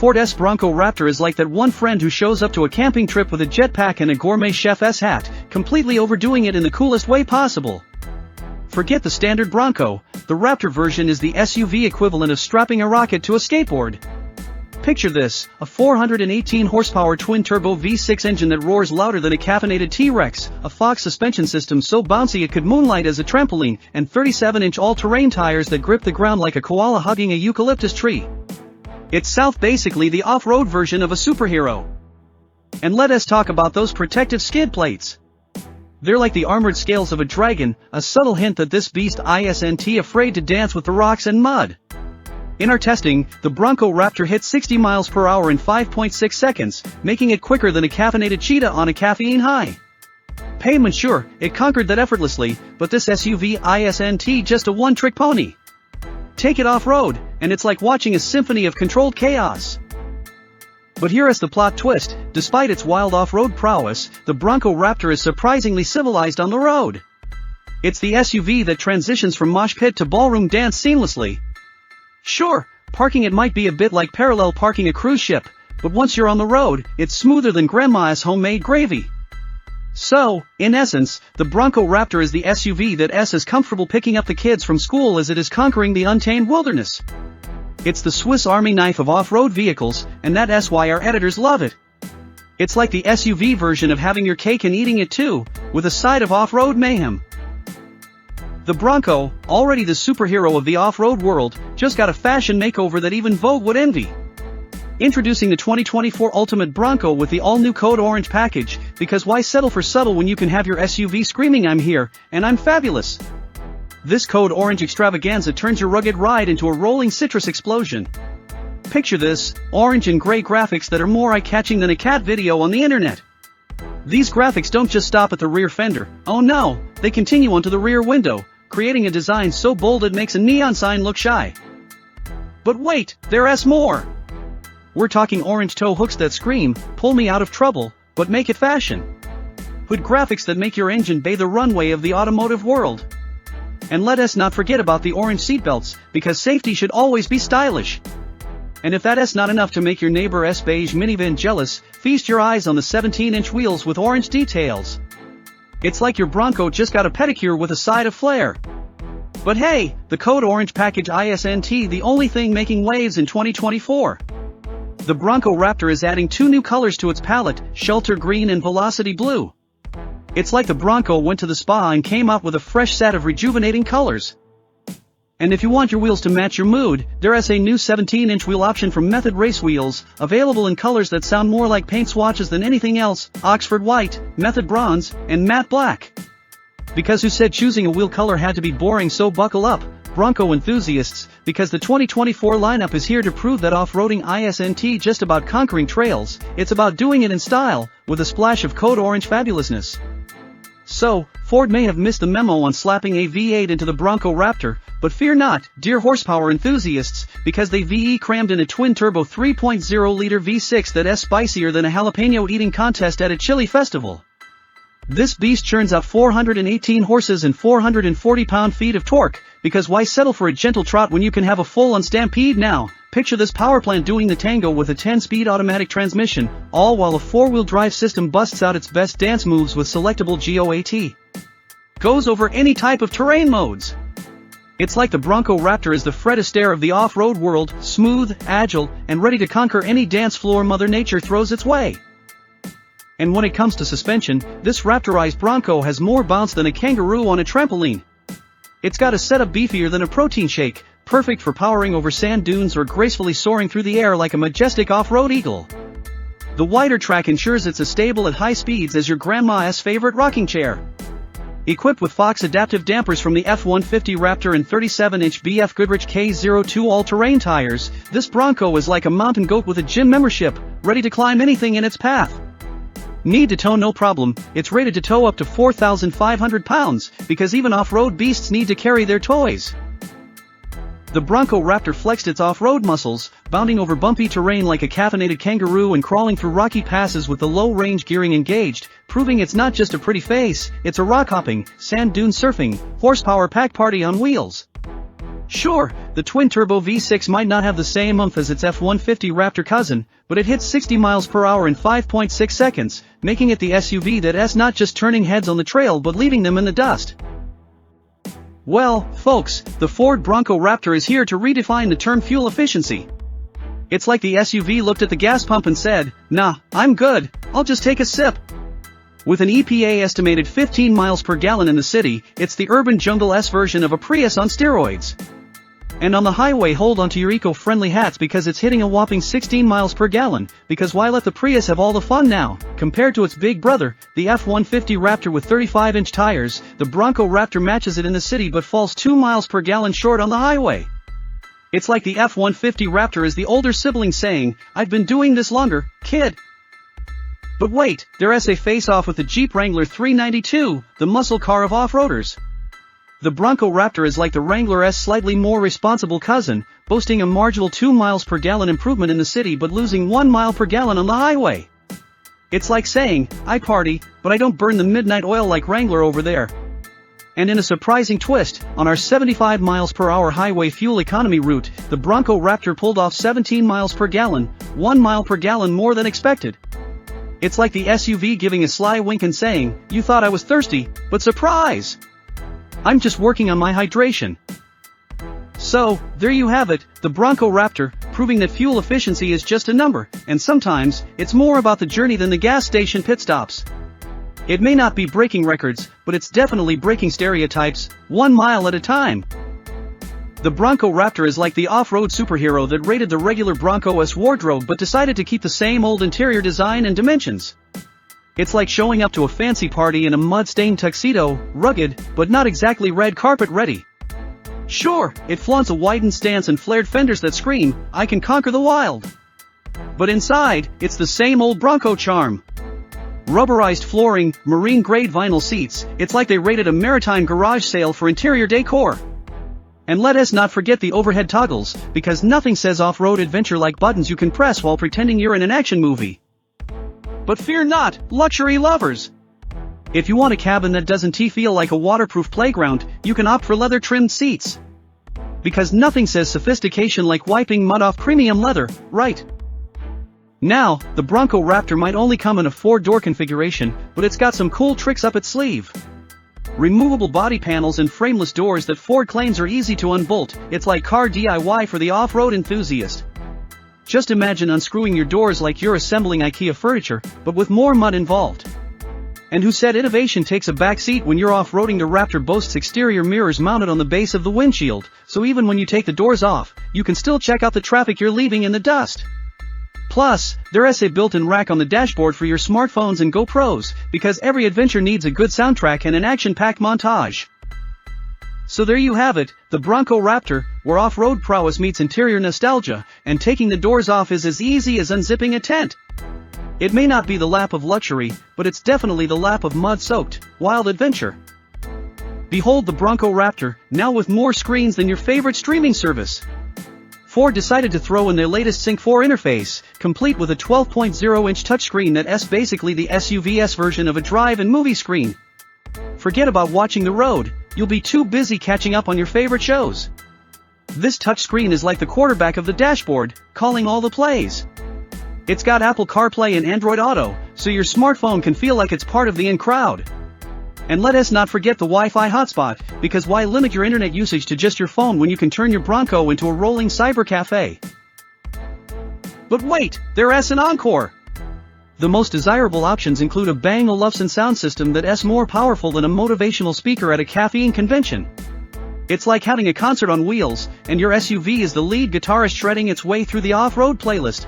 Ford Bronco Raptor is like that one friend who shows up to a camping trip with a jetpack and a gourmet chef's hat, completely overdoing it in the coolest way possible. Forget the standard Bronco, the Raptor version is the SUV equivalent of strapping a rocket to a skateboard. Picture this, a 418 horsepower twin-turbo V6 engine that roars louder than a caffeinated T-Rex, a Fox suspension system so bouncy it could moonlight as a trampoline, and 37-inch all-terrain tires that grip the ground like a koala hugging a eucalyptus tree. It's basically the off-road version of a superhero. And let us talk about those protective skid plates. They're like the armored scales of a dragon, a subtle hint that this beast isn't afraid to dance with the rocks and mud. In our testing, the Bronco Raptor hit 60 miles per hour in 5.6 seconds, making it quicker than a caffeinated cheetah on a caffeine high. Pavement sure, it conquered that effortlessly, but this SUV isn't just a one-trick pony. Take it off-road, and it's like watching a symphony of controlled chaos. But here is the plot twist, despite its wild off-road prowess, the Bronco Raptor is surprisingly civilized on the road. It's the SUV that transitions from mosh pit to ballroom dance seamlessly. Sure, parking it might be a bit like parallel parking a cruise ship, but once you're on the road, it's smoother than grandma's homemade gravy. So, in essence, the Bronco Raptor is the SUV that's as comfortable picking up the kids from school as it is conquering the untamed wilderness. It's the Swiss Army knife of off-road vehicles, and that's why our editors love it. It's like the SUV version of having your cake and eating it too, with a side of off-road mayhem. The Bronco, already the superhero of the off-road world, just got a fashion makeover that even Vogue would envy. Introducing the 2024 Ultimate Bronco with the all-new Code Orange package, because why settle for subtle when you can have your SUV screaming I'm here, and I'm fabulous? This Code Orange extravaganza turns your rugged ride into a rolling citrus explosion. Picture this, orange and gray graphics that are more eye-catching than a cat video on the internet. These graphics don't just stop at the rear fender, oh no, they continue onto the rear window, creating a design so bold it makes a neon sign look shy. But wait, there's more! We're talking orange tow hooks that scream, pull me out of trouble, but make it fashion. Hood graphics that make your engine bay the runway of the automotive world. And let us not forget about the orange seatbelts, because safety should always be stylish. And if that's not enough to make your neighbor's beige minivan jealous, feast your eyes on the 17-inch wheels with orange details. It's like your Bronco just got a pedicure with a side of flair. But hey, the Code Orange package isn't the only thing making waves in 2024. The Bronco Raptor is adding 2 new colors to its palette, Shelter Green and Velocity Blue. It's like the Bronco went to the spa and came up with a fresh set of rejuvenating colors. And if you want your wheels to match your mood, there is a new 17-inch wheel option from Method Race Wheels, available in colors that sound more like paint swatches than anything else, Oxford White, Method Bronze, and Matte Black. Because who said choosing a wheel color had to be boring, so buckle up, Bronco enthusiasts, because the 2024 lineup is here to prove that off-roading isn't just about conquering trails, it's about doing it in style, with a splash of Code Orange fabulousness. So, Ford may have missed the memo on slapping a V8 into the Bronco Raptor, but fear not, dear horsepower enthusiasts, because they VE crammed in a twin-turbo 3.0-liter V6 that's spicier than a jalapeno eating contest at a chili festival. This beast churns out 418 horses and 440 pound-feet of torque, because why settle for a gentle trot when you can have a full-on stampede now? Picture this power plant doing the tango with a 10-speed automatic transmission, all while a 4-wheel drive system busts out its best dance moves with selectable GOAT. Goes over any type of terrain modes. It's like the Bronco Raptor is the Fred Astaire of the off-road world, smooth, agile, and ready to conquer any dance floor Mother Nature throws its way. And when it comes to suspension, this Raptorized Bronco has more bounce than a kangaroo on a trampoline. It's got a setup beefier than a protein shake, perfect for powering over sand dunes or gracefully soaring through the air like a majestic off-road eagle. The wider track ensures it's as stable at high speeds as your grandma's favorite rocking chair. Equipped with Fox adaptive dampers from the F-150 Raptor and 37-inch BF Goodrich K02 all-terrain tires, this Bronco is like a mountain goat with a gym membership, ready to climb anything in its path. Need to tow? No problem, it's rated to tow up to 4,500 pounds, because even off-road beasts need to carry their toys. The Bronco Raptor flexed its off-road muscles, bounding over bumpy terrain like a caffeinated kangaroo and crawling through rocky passes with the low-range gearing engaged, proving it's not just a pretty face, it's a rock-hopping, sand dune surfing, horsepower pack party on wheels. Sure, the twin-turbo V6 might not have the same oomph as its F-150 Raptor cousin, but it hits 60 miles per hour in 5.6 seconds, making it the SUV that's not just turning heads on the trail but leaving them in the dust. Well, folks, the Ford Bronco Raptor is here to redefine the term fuel efficiency. It's like the SUV looked at the gas pump and said, "Nah, I'm good, I'll just take a sip." With an EPA estimated 15 miles per gallon in the city, it's the urban jungle S version of a Prius on steroids. And on the highway, hold on to your eco-friendly hats because it's hitting a whopping 16 miles per gallon, because why let the Prius have all the fun now? Compared to its big brother, the F-150 Raptor with 35-inch tires, the Bronco Raptor matches it in the city but falls 2 miles per gallon short on the highway. It's like the F-150 Raptor is the older sibling saying, "I've been doing this longer, kid." But wait, there's a face-off with the Jeep Wrangler 392, the muscle car of off-roaders. The Bronco Raptor is like the Wrangler's slightly more responsible cousin, boasting a marginal 2 miles per gallon improvement in the city but losing 1 mile per gallon on the highway. It's like saying, "I party, but I don't burn the midnight oil like Wrangler over there." And in a surprising twist, on our 75 miles per hour highway fuel economy route, the Bronco Raptor pulled off 17 miles per gallon, 1 mile per gallon more than expected. It's like the SUV giving a sly wink and saying, "You thought I was thirsty, but surprise! I'm just working on my hydration." So, there you have it, the Bronco Raptor, proving that fuel efficiency is just a number, and sometimes, it's more about the journey than the gas station pit stops. It may not be breaking records, but it's definitely breaking stereotypes, 1 mile at a time. The Bronco Raptor is like the off-road superhero that raided the regular Bronco's wardrobe but decided to keep the same old interior design and dimensions. It's like showing up to a fancy party in a mud-stained tuxedo, rugged, but not exactly red carpet ready. Sure, it flaunts a widened stance and flared fenders that scream, "I can conquer the wild." But inside, it's the same old Bronco charm. Rubberized flooring, marine-grade vinyl seats, it's like they raided a maritime garage sale for interior decor. And let us not forget the overhead toggles, because nothing says off-road adventure like buttons you can press while pretending you're in an action movie. But fear not, luxury lovers! If you want a cabin that doesn't feel like a waterproof playground, you can opt for leather-trimmed seats. Because nothing says sophistication like wiping mud off premium leather, right? Now, the Bronco Raptor might only come in a 4-door configuration, but it's got some cool tricks up its sleeve. Removable body panels and frameless doors that Ford claims are easy to unbolt, it's like car DIY for the off-road enthusiast. Just imagine unscrewing your doors like you're assembling IKEA furniture, but with more mud involved. And who said innovation takes a backseat when you're off-roading? The Raptor boasts exterior mirrors mounted on the base of the windshield, so even when you take the doors off, you can still check out the traffic you're leaving in the dust. Plus, there's a built-in rack on the dashboard for your smartphones and GoPros, because every adventure needs a good soundtrack and an action-packed montage. So there you have it, the Bronco Raptor, where off-road prowess meets interior nostalgia, and taking the doors off is as easy as unzipping a tent. It may not be the lap of luxury, but it's definitely the lap of mud-soaked, wild adventure. Behold the Bronco Raptor, now with more screens than your favorite streaming service. Ford decided to throw in their latest Sync 4 interface, complete with a 12.0-inch touchscreen that's basically the SUV's version of a drive and movie screen. Forget about watching the road, you'll be too busy catching up on your favorite shows. This touchscreen is like the quarterback of the dashboard, calling all the plays. It's got Apple CarPlay and Android Auto, so your smartphone can feel like it's part of the in-crowd. And let us not forget the Wi-Fi hotspot, because why limit your internet usage to just your phone when you can turn your Bronco into a rolling cyber cafe? But wait, there's an encore! The most desirable options include a Bang & Olufsen sound system that's more powerful than a motivational speaker at a caffeine convention. It's like having a concert on wheels, and your SUV is the lead guitarist shredding its way through the off-road playlist.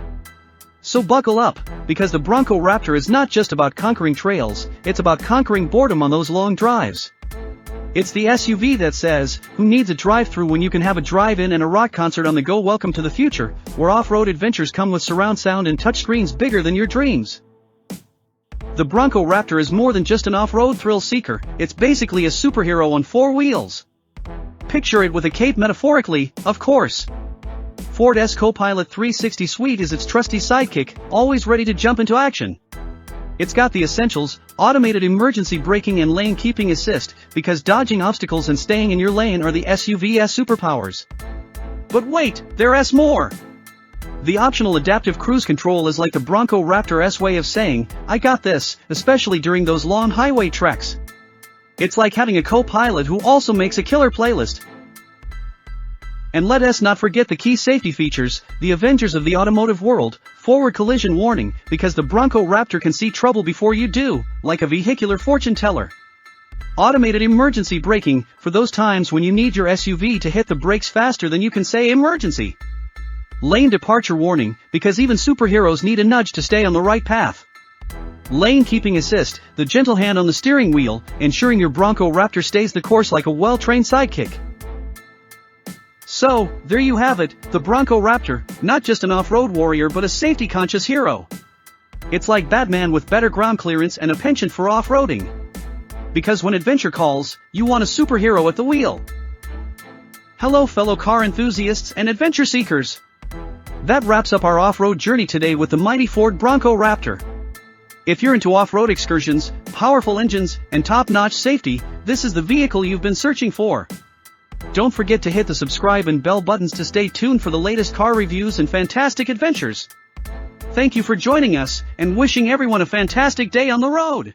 So buckle up, because the Bronco Raptor is not just about conquering trails, it's about conquering boredom on those long drives. It's the SUV that says, who needs a drive-thru when you can have a drive-in and a rock concert on the go? Welcome to the future, where off-road adventures come with surround sound and touchscreens bigger than your dreams. The Bronco Raptor is more than just an off-road thrill seeker, it's basically a superhero on 4 wheels. Picture it with a cape metaphorically, of course. Ford's Copilot 360 suite is its trusty sidekick, always ready to jump into action. It's got the essentials: automated emergency braking and lane keeping assist, because dodging obstacles and staying in your lane are the SUV's superpowers. But wait, there's more! The optional adaptive cruise control is like the Bronco Raptor's way of saying, "I got this," especially during those long highway treks. It's like having a co-pilot who also makes a killer playlist. And let us not forget the key safety features, the Avengers of the automotive world: forward collision warning, because the Bronco Raptor can see trouble before you do, like a vehicular fortune teller. Automated emergency braking, for those times when you need your SUV to hit the brakes faster than you can say emergency. Lane departure warning, because even superheroes need a nudge to stay on the right path. Lane keeping assist, the gentle hand on the steering wheel, ensuring your Bronco Raptor stays the course like a well-trained sidekick. So, there you have it, the Bronco Raptor, not just an off-road warrior but a safety-conscious hero. It's like Batman with better ground clearance and a penchant for off-roading. Because when adventure calls, you want a superhero at the wheel. Hello fellow car enthusiasts and adventure seekers. That wraps up our off-road journey today with the mighty Ford Bronco Raptor. If you're into off-road excursions, powerful engines, and top-notch safety, this is the vehicle you've been searching for. Don't forget to hit the subscribe and bell buttons to stay tuned for the latest car reviews and fantastic adventures. Thank you for joining us, and wishing everyone a fantastic day on the road.